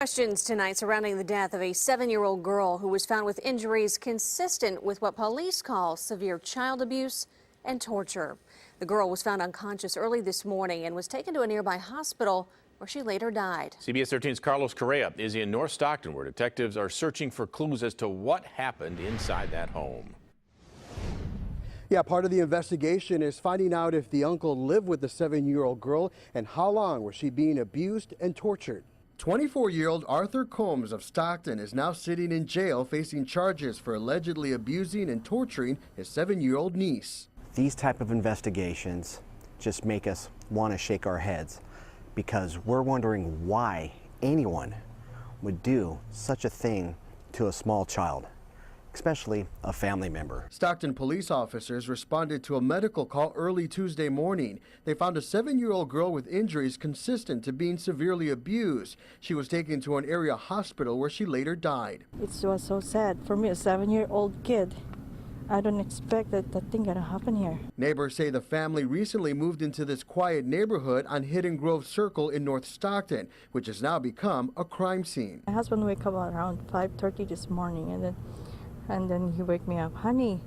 Questions tonight surrounding the death of a 7-year-old girl who was found with injuries consistent with what police call severe child abuse and torture. The girl was found unconscious early this morning and was taken to a nearby hospital where she later died. CBS 13's Carlos Correa is in North Stockton, where detectives are searching for clues as to what happened inside that home. Yeah, part of the investigation is finding out if the uncle lived with the 7-year-old girl and how long was she being abused and tortured. 24-year-old Arthur Combs of Stockton is now sitting in jail facing charges for allegedly abusing and torturing his 7-year-old niece. These type of investigations just make us want to shake our heads because we're wondering why anyone would do such a thing to a small child, especially a family member. Stockton police officers responded to a medical call early Tuesday morning. They found a 7-year-old girl with injuries consistent to being severely abused. She was taken to an area hospital where she later died. It was so sad for me, a 7-year-old kid. I don't expect that thing gonna happen here. Neighbors say the family recently moved into this quiet neighborhood on Hidden Grove Circle in North Stockton, which has now become a crime scene. My husband wake up around 5:30 this morning, and then he wake me up, honey,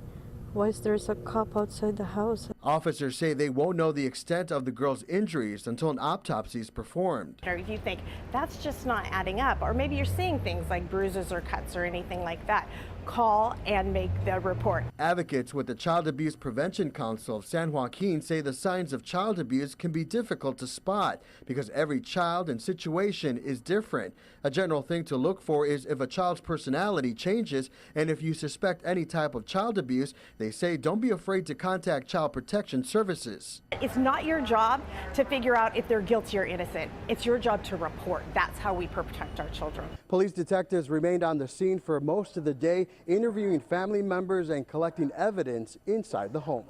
why is there a cop outside the house? Officers say they won't know the extent of the girl's injuries until an autopsy is performed. Or if you think that's just not adding up, or maybe you're seeing things like bruises or cuts or anything like that, call and make the report. Advocates with the Child Abuse Prevention Council of San Joaquin say the signs of child abuse can be difficult to spot because every child and situation is different. A general thing to look for is if a child's personality changes, and if you suspect any type of child abuse, they say don't be afraid to contact Child Protection Services. It's not your job to figure out if they're guilty or innocent. It's your job to report. That's how we protect our children. Police detectives remained on the scene for most of the day, interviewing family members and collecting evidence inside the home.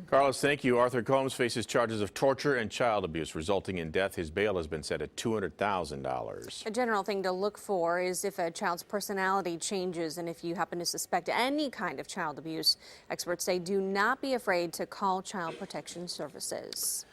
Carlos, thank you. Arthur Combs faces charges of torture and child abuse resulting in death. His bail has been set at $200,000. A general thing to look for is if a child's personality changes and if you happen to suspect any kind of child abuse. Experts say do not be afraid to call Child Protection Services.